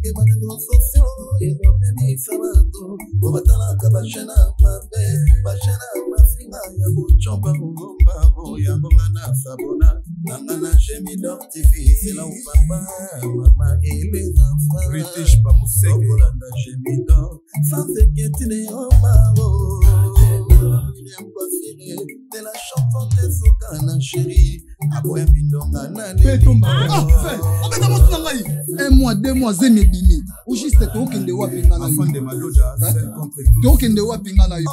que mano socio e do me sabato o batala kabashana mabe bashana mafinga ya buchomba ngomba ya ngana sabona ngana chemido TV c'est là où papa mama et les enfants British ba museke landa chemido sans inquiétude oh maro de la chanson de Sokana chérie aboya bindonga na un mois, 2 mois, zéné bimi. Ou juste te okende wa pinga na yo. Te okende wa pinga na yo.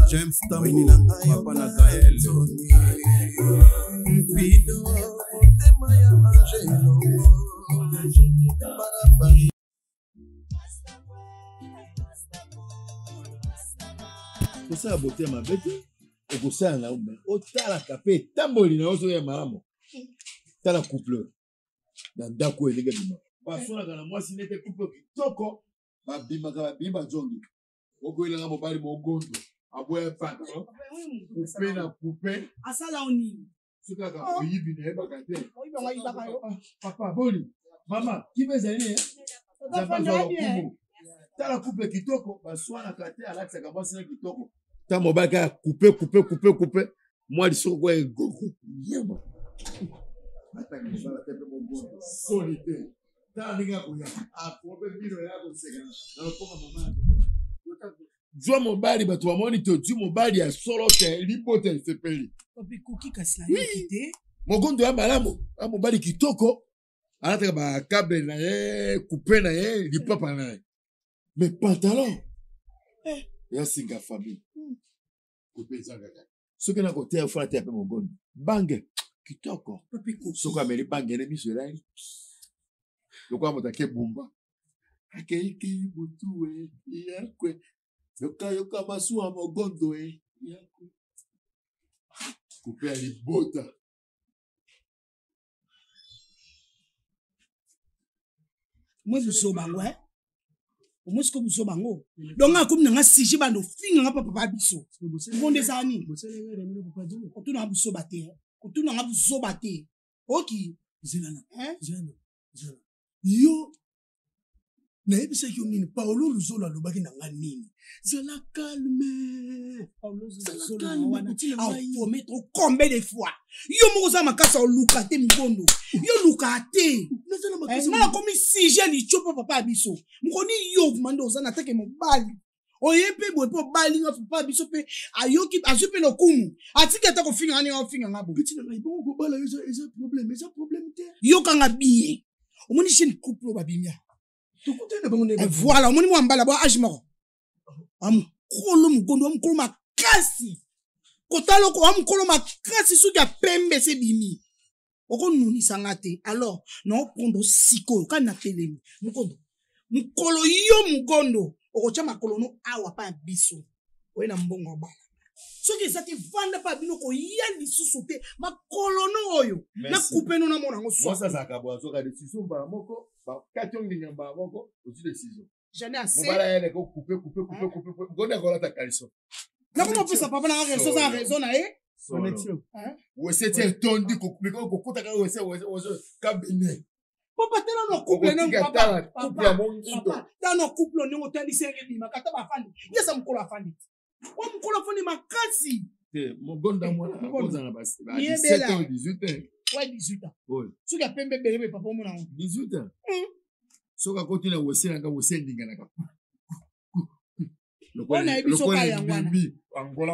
James Tamini papa na Gaël c'est ça la beauté ma bête et que ça là au tala capé tamboli na oso ya maramo tala couple dans dako elega bima basona kana moi si n'était couple kitoko ba bima ka bima jongi oko ile ngamo bali mo gondo aboya pata coupe na coupe asala oni suka ka oyibi na eba ka te papa boni mama qui veut aller tala coupe kitoko basona ka te alaxa ka basina kitoko ta mobaka coupe moi li soko e gogo yeba ata ki bala te pe bongo solide ta ninga kuya a probe bino ya ko sega na ko mama jo mobali bato bamoni to ju mobali ya solo te lipote sepeli obi kuki kasila yokite mogondo ya malamu a mobali kitoko alata ba câble na ye coupe na ye lipapa na ye mais pantalon ya singa famille coupe zanga soki na kote ya fata ya pe mogondo bange kitoko soko ameli bange ne miso elali lokwa moto ake bumba akeiki butu yakwe yoka masu ya mogondo yakwe coupe ya libota moi buso bango Omosi ko buso bango. Donc akomi na nga siji bando finga nga papa biso. Bonde zani. Kotuna nga buso bate. Kotuna nga buso bate. Oki. Zelana. Yo. Na ebisa yo nini Paulo Luzola lobaki na nga nini. Zala calme. Paulo Luzola wana. Au mettre combien de fois. Yo moko za makasa o lukate mbondo. Yo lukate. Nga komi sije li chopo papa biso. Mkoni yo mando za natake mobali. Oyepe bwe po bali nga papa biso pe ayoki azupe no kumu. Atike ta ko finga ani o finga ngabo. Petit na bon ko bala eza problème te. Yo kanga biye. Omoni chine couple babimia. Voilà, on m'a mbala ba ajmaro. Am kolo mgondo am kolo makasi. Kotalo ko am kolo makasi suka pembe se bimi. Oko nuni sangate. Alors, non kondo siko kana telemi. Mkondo. Mkolo yo mgondo. Oko chama kolo no awa pa biso. Oena mbongo bala. Soki zati vanda pa bino ko yali susote makolo no oyo. Na coupe no na mona ngo so. Moi ça kabo so ka décision ba moko. Quatre ngamba moko aussi décision. J'en ai assez. Voilà elle ko couper. Gonda ko la ta kaliso. Na comment peut ça papa na raison ça raison na connexion. Ou c'est tondi ko couper ko kota ka ou c'est ka bene. Papa tena no couple no papa. Papa tena no couple no tandi senge bi makata ba fandi. Yesa mkolo afandi. Wa mkolo afandi makasi. Mon gonda mwana koza na basi. 17 ans 18 ans. Ouais 18 ans. Oui. Tu as pembe bébé papa mon an. 18 ans. Soka continue wose nga wose ndinga naka. Lokona ebiso ka yangwana.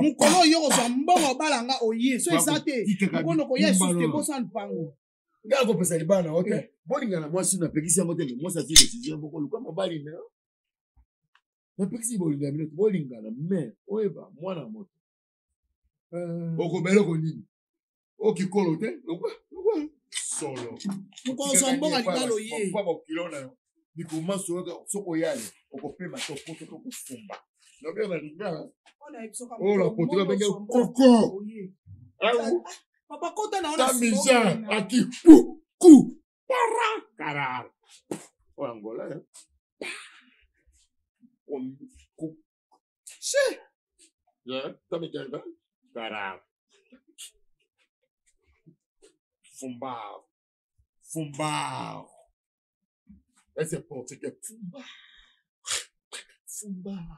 Mukolo yo zo mbongo balanga oye. So isate. Kono ko yesu te bosa mpango. Nga ko pesa libana okay. Bolinga na mwasi na pekisi ngote ni mwasi ati décision boko luka mobali ne. Na pekisi bolinga minute bolinga na me oyeba mwana moto. Oko belo ko nini? Okikolo te? Lokwa solo. Mukolo zo mbongo likalo ye. Papa kilona. Bikuma soko yale okopema topoto tokufumba nobyo balinga la potuka benge koko papa kota na ona tamija aki ku para o angola Yeah, tá me entendendo? Caralho. Fumbao. Esse é ponto que é fumbao.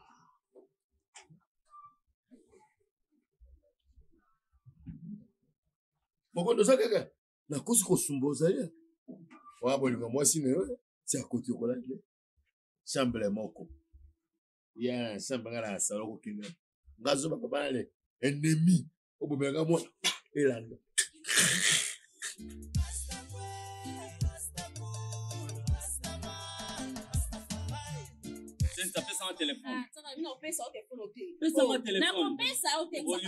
Mokondo za kaka. Na kosi ko sumboza ya. Wa bolinga mwasi newe. Si akoti okola ile. Chambre moko. Ya, chambre ngala salo ko kinga. Ngazo ba bale ennemi. Obomeka mo elanda. Você tá pensando no telefone? Ah, não, pensa o telefone. Pensa no telefone. Não, pensa o telefone.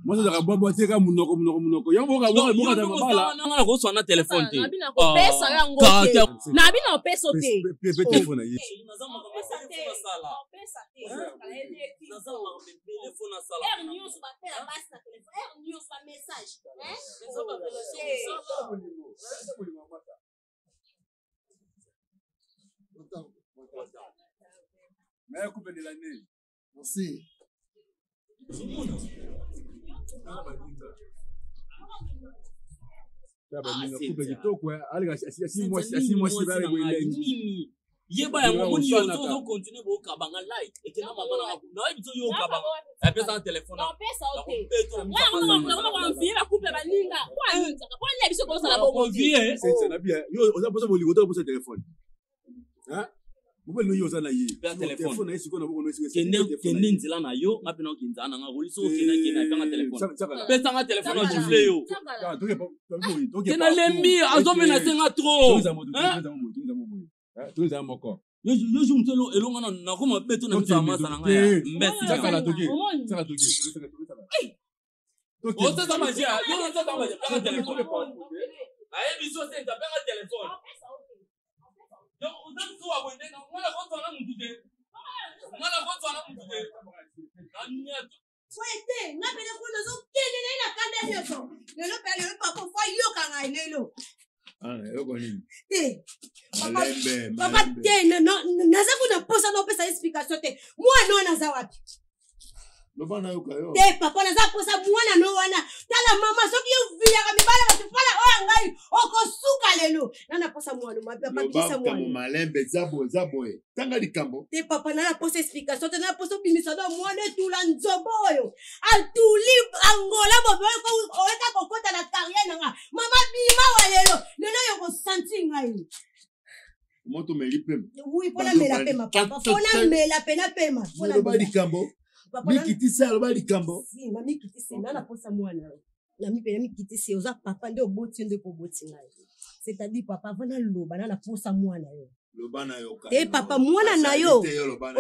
Moi, ça va boiter comme monoko. Y'a beaucoup de mabala. Non, on reçoit un téléphone. Nabina ko pesa yango. Nabina ko pesa te. Téléphone yi. Mais coupe de l'année. Merci. Yeba ya ngomoni yo zo continue bo kabanga like ekena mama na na biso yo kabanga pesa na telefone non pesa ote wa mfie ba coupe ba linga kwa nza kwa le biso ko sala bo convier c'est na bien yo oza posa bolingo to posa téléphone hein mo no yo za na yi téléphone esi ko na boko no esi kende nzela na yo ngapi na okinzana nga roli so kena panga telefone pesa nga telefone o jufle yo kena lembi azomena senga trop tuza moko yo jumtelo elonga na koma beto na misa masa na nga mbesi saka toki o tata magia yo na tata magia panga telefone aye biso senta panga telefone yo udan tuwa bonde na ngala ko tona mutute anya Wete, na pele ko zo kende na kanda yeso lelo pele papa fo yo kanga lelo yo koni papa te naza kuna posa no pesa explication te mwana no naza wapi lobana yo kayo te papa naza posa mwana no wana tala mama soki yo via ka mibala ba tufala o ngai okosuka lelo nana posa mwana papa kisa mwana kamo malembe zabo tanga likambo te papa nana posa explication te nana posa bimisa do mwana tula nzobo oyo atuli angola bobo ko eka kokota na carrière nga mama bima wa lelo yo ko sentir ngai moto melipe oui pona mela pema papa pona mela pena pema pona ba likambo mikitisa aloba likambo si mami kitisi nana posa mwana na mi pena mikitisi oza papa nde oboti nde po boti ngai c'est-à-dire papa vana loba nana posa mwana yo loba na yo te papa mwana na yo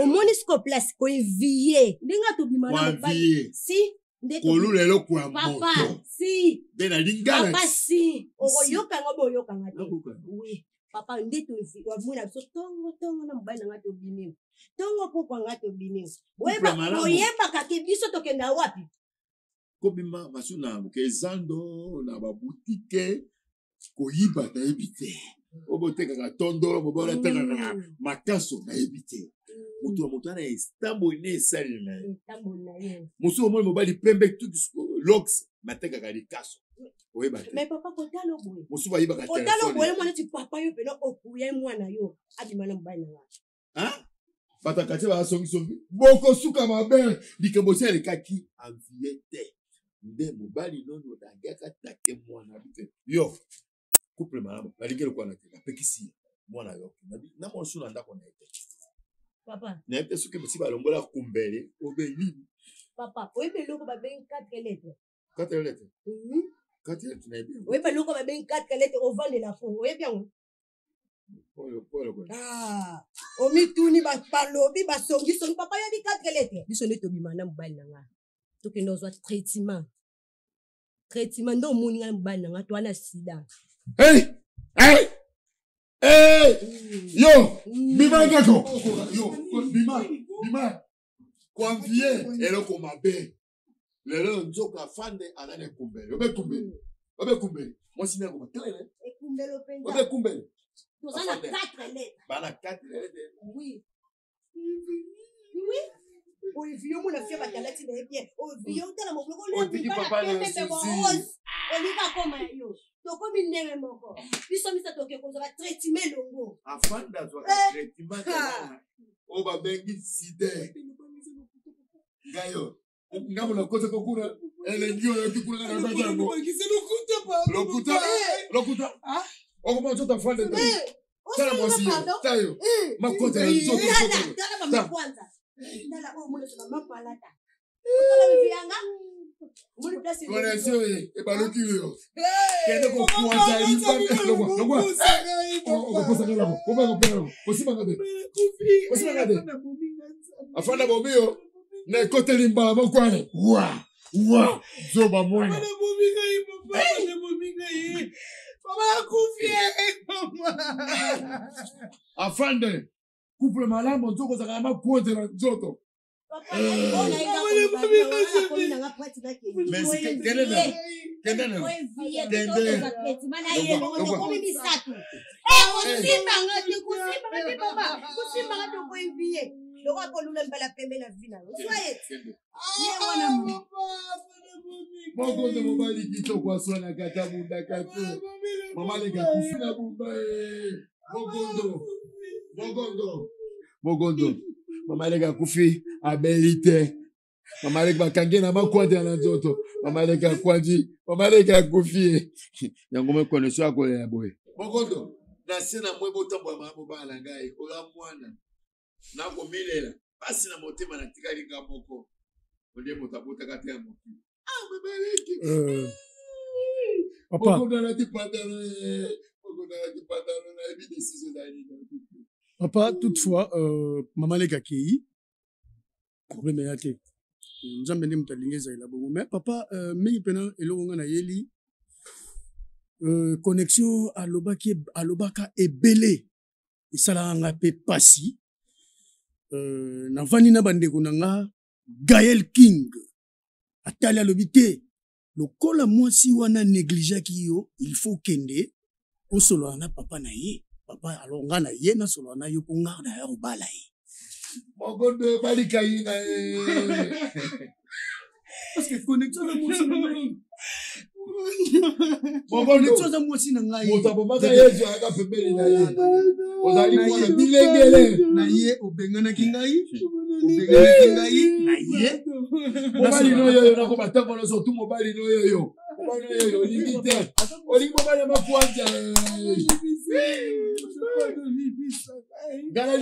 omoni siko place ko envier ndinga to bimana ba si nde ko lelo kwa moto papa si de na lingala papa si oyoka ngobo yoka ngate oui papa nde to envier mwana so tongo na mbana ngate obimi tongo pokwa ngate obimi oyeba kake biso tokenda wapi kobima masuna kezando na ba boutique koyiba na ebite oboteka ka tondolo bobola teka na makaso na ebite mutu ana estambo ne sali na musu omo mobali pembe lox mateka ka likaso oyeba te mais papa kotalo boye musu ba yiba ka telefone kotalo boye mwana ti papa yo pena okuye mwana yo adimana mbana nga hein batakati ba songi boko suka mabe likambo sele kaki enviete nde mobali nono dangaka take mwana bite yo couple malamu balikelo kwa na teka pekisi mwana yo na monsu na ndako na ete papa na ete suke bisi balongola kumbele obeli papa oyebe loko ba ben 4 lettres 4 lettres 4 lettres na bien oyebe loko ba ben 4 lettres au vent de la fond oyebe yango polo ah omituni ba palobi ba songi papa yo di 4 lettres biso ne to bimana mbali na nga to ke ndozwa traitement ndo moni nga mbali na nga to ana sida hey yo bima ngako yo bima convier eloko mabe lelo nzoka fande anane kumbele obe kumbele mwasi nako matlele ekumbelo penza obe kumbele tozana 4 lettres bana 4 lettres oui vieux mon affaire batalati na bien o vieux tala mo ko le Otiki papa na sisi. olika koma yo tokomi ndenge moko biso misa toke kozala traitement longo afanda to traitement o ba bengi sida gayo ngamo na kote kokuna ele ndio yotikuna na bajango lokuta o ko mto afanda to tala mwasi tayo makote na nzoto tala mama kwanza tala o mule tuna mapalata tala bianga mule place connexion e baloki yo kende ko kwanza lipa longwa o ko sanga labo ko ba ko pero ko sima ngade afanda bobio na kote limba mokwane wa zoba mwana afande couple malamu nzoko zaka makote na nzoto mokondo mobali kitoko aswana kata bunda kate mama leka kufina bumba mogondo mama leka kufi abelite mama leka bakange na makwande na nzoto mama leka kwandi mama leka kufi yango me connexion akole ya boye mogondo na sina mwebo tambo ya mambo bala ngai ola mwana na komilela basi na motema na tikali ngamoko onde motabota kate ya moki Papa. Papa, toutefois, maman les kakei, problème est que nous avons besoin de mais papa, mais pendant et l'on a yeli connexion à l'obaka est belé et ça l'a ngapé passi. Na vani na bande kunanga Gaël King atali alobité le kola mwasi wana négligé ki yo il faut kende o solo na papa na ye papa alonga na ye na solo na yo kunga na yo bala ye mogondo bali kayina parce que connexion na mwasi na ngai connexion na mwasi na ngai moto maka yezu aka pembeli na ye ozali mwana bilengele na ye obengana ki ngai obengana ki ngai na ye mobali no yo na ko batango no so tu mobali no yo mobali no yo limite oli mobali makwanja gala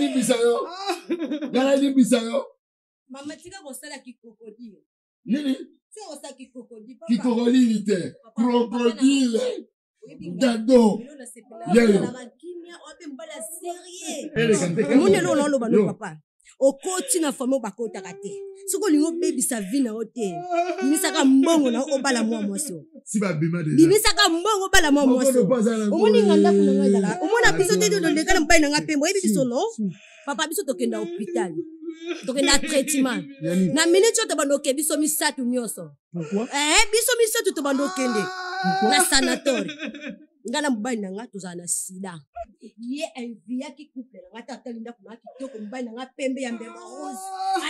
limbisa yo mama tika kosala kikokodile nini si osala kikokodile papa kikokodile te crocodile dado yeyo mone lo na loba no papa okoti na famo bakotaka te soko lingo bebisa vina ote bimisaka mbongo na obala mwa mwaso si ba bima de bimisaka mbongo bala mwa mwaso omoni nganda kuna ngala omona biso te to lekana mpai na ngapembo ebi biso no papa biso tokenda hôpital tokenda traitement na minute to bandoke biso misatu nyoso biso misatu to bandokende na sanatori ngala mbai na nga tozana sida ye envia ki couple na ngata talinda kuna kitoko mbai na nga pembe ya mbeba rose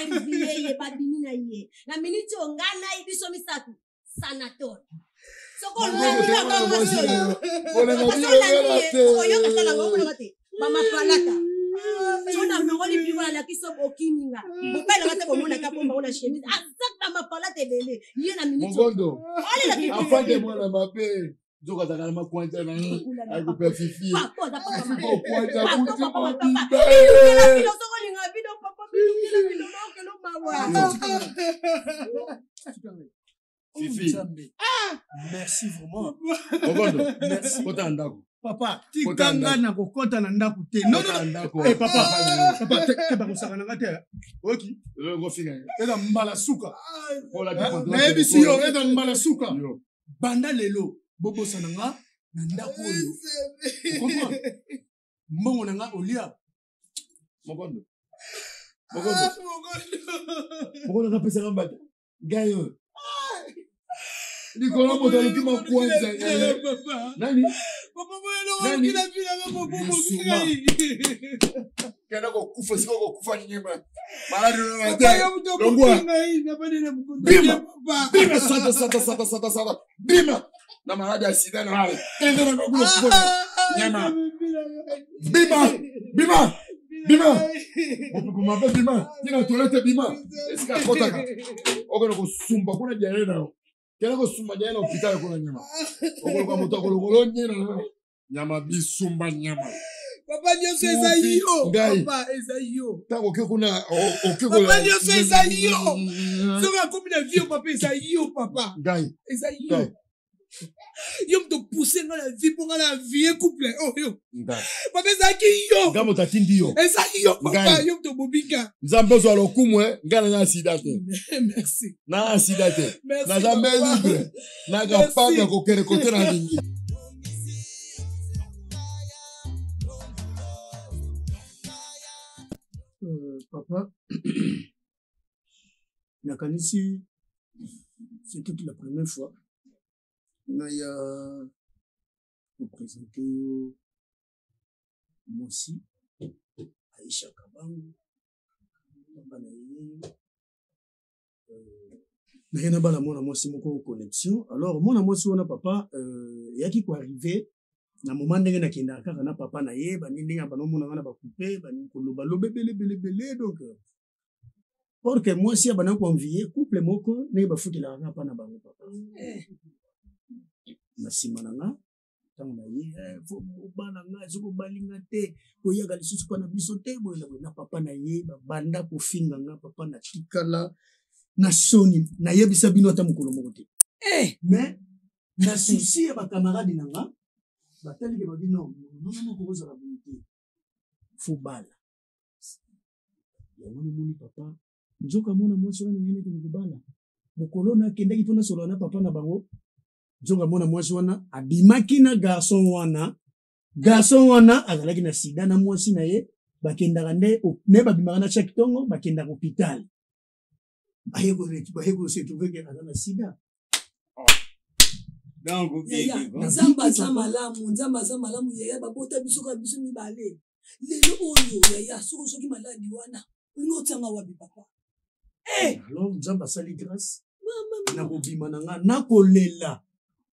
envia ye babini na ye na minute ngana ibiso misatu sanatori soko lwana ngama yo katala ngoma ngate mama palata sona ngoli biwa la kiso bokininga mobile ngate bomona ka bomba ona chemise azaka mama palata bele ye na minute mogondo afande mwana mape Zoka zakala makwanja na hii akupe fifi kwanja kuti mabimba Fifi merci vraiment Ogondo merci kota ndako papa tikanga na kokota na ndako te non papa te ba kusaka na ngate oki go fika eza mbala suka ola na ebisi yo eza mbala suka banda lelo bobo sananga na ndako oyo mbongo nanga olia mogondo kapesa ngamba gayo Nicola moto alukima kwanza papa nani papa moyo kila bila bobo kenda kukufa siko kukufa nyema maladi Papa yo mto kupinga hii na bado na mkondo. bima sata bima na maladi ya sida na wale kenda na kukufa nyema bima Kumapa bima, tina tolete bima. Esika kotaka. Okono kusumba kuna janena. Kena kusumba janena ukitaka kuna nyama. Okono kwa moto okolo nyena. Nyama bisumba nyama. Papa Dieu c'est ça yo. Papa eza yo. Tango ke kuna Papa Dieu c'est ça yo. Soka comme na vie papa eza yo papa. Ngai. Eza yo. Yo mto pousser dans la vie pour la vie couple. Oh yo. Ngai. Papa eza ki yo. Ngamo tatindi yo. Eza yo papa yo mto bobika. Nzambe zo alokumwe ngana na sidate. Merci. Na sidate. Merci. Na zambe libre. Na gapanga ko kere kote na ndingi. Papa, nakanisi, c'était la première fois. Naya vous présenter moi aussi, Aïcha Kabangu, na bala mona mwasi moko connexion. Alors mona mwasi wana papa yaki ko arriver na moment ndenge na kenda kaka na papa na ye ba ndenge ba no mona na ba couper ba ni ko loba belé donc pour que mwasi ba na ko envier couple moko ne ba futela na pa na bango papa na simana nga tango na ye fo bana nga zoko balinga te ko yaga lisusu pa na biso te bo na papa na ye ba banda ko finga nga papa na tikala na soni na yebisa bino ata mukolo moko te mais na souci ya ba camarade na nga batali ke ba bino non ko za la bonité faut bala ya moni papa njoka mona mwasi wana ngene ke ngubala mukolo na kendaki pona solo na papa na bango njoka mona mwasi wana abimaki na garçon wana azalaki na sida na mwasi na ye bakendaka nde ne babimaka na chaque tongo bakendaka hôpital baheko se trouver que ana sida donc nzamba za malamu yaya babota biso ka biso mibale lelo oyo yaya soki maladi wana ngotanga wabi papa alors nzamba sali grâce na kobima nanga na kolela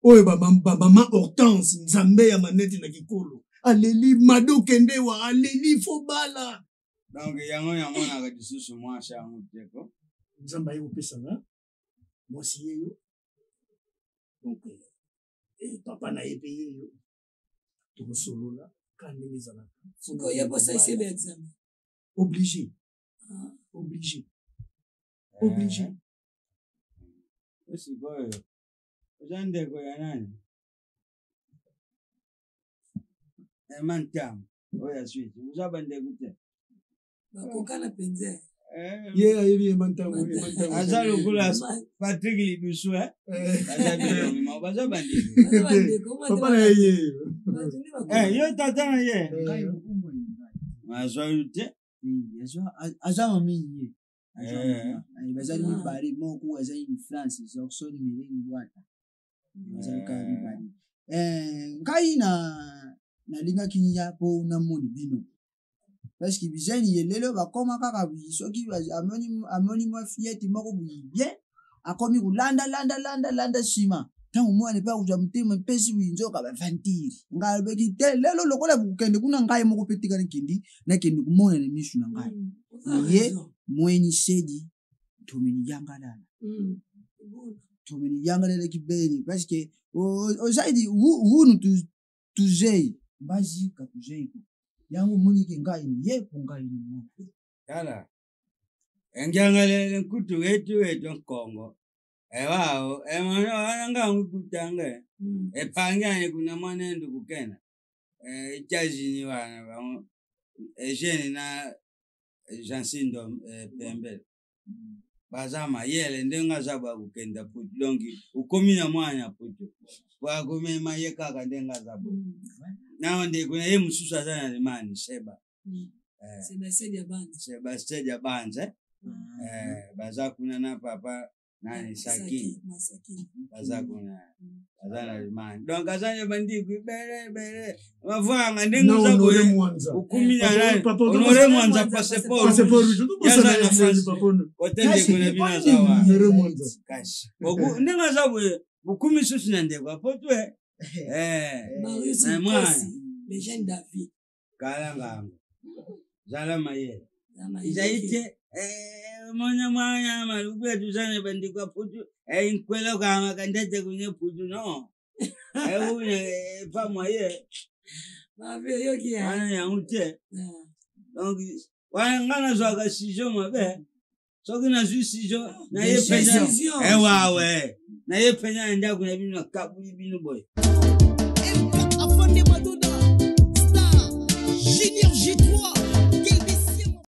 oyo mama Hortense nzambe ya maneti na kikolo aleli madokende wa aleli fobala donc yango na ka disusu mwasha muteko nzamba ye opesa nga mwasi yeyo donc papa na ye pe yeyo tokosolola ka ndenge ezalaka oyeposa esebe examen obligé osikoyo oza ndeko ya nani emantamu oya switi oza bandeko te bakokana penza ye ayebi emantamu aza lokola Patrick Lidusu aza bilongi baza bandeko papa na ye yo tata na ye azwa yo te aza mami ye bazali mibale moko azali mu France zoksoni milengi bwata bazali kaka mibale ngai nalingaki nya mpo namoni bino parce que bizani yelelo bakoma kaka soki amoni mwa fiete moko bien akomi kulanda sima tangu mwana pa kuja mutema mpesi winzoka bavantiri ngalobeki te lelo lokola bukende kuna ngai moko petika nkindi nakende kumona na mishu na ngai ye mweni sedi tomeni yangalala kibeni parce que ozaidi wunu tuzei bazi katuzei yango moni ke ngai ni ye ko ngai ni mona kala engiangalele kutu wetu Kongo ewao emanga ngukutanga epangane kuna mwanendo kukena echajini wana ba ejene na Jansindo Pembe bazama yele ndenga zaba kukenda putu longi ukomi na mwanya putu kwa kumema yeka ndenga zaba nao ndi kuna ye mususa sana limani seba seba sedi ya banza baza kuna na papa nani Saki Masaki. baza kuna baza na limani donc azanye bandi bere mavanga ndengo za Honore boye Mwanza. ukumi na nani Papa, honore Mwanza passeport Passeport rouge. Tout Yaza ça na France. Papa. Otende kuna bina zawa Honore Mwanza. kashi boku ndengo za boye ukumi susu na ndeko apotwe Marius na mwana Nkosi, le jeune David. kalanga zala maye Na Maïs izaite mwanya malupe tuzane bandikwa putu inkwela kama kandete kunye putu no une pa moye Mabe yo ki ana ya. ya ute donc wangana zwa sijo mabe soki na sijo na ye penya Décision. wawe na ye penya nda kuna bino kabuli bino boy Afande Madoda, Star, Junior J3,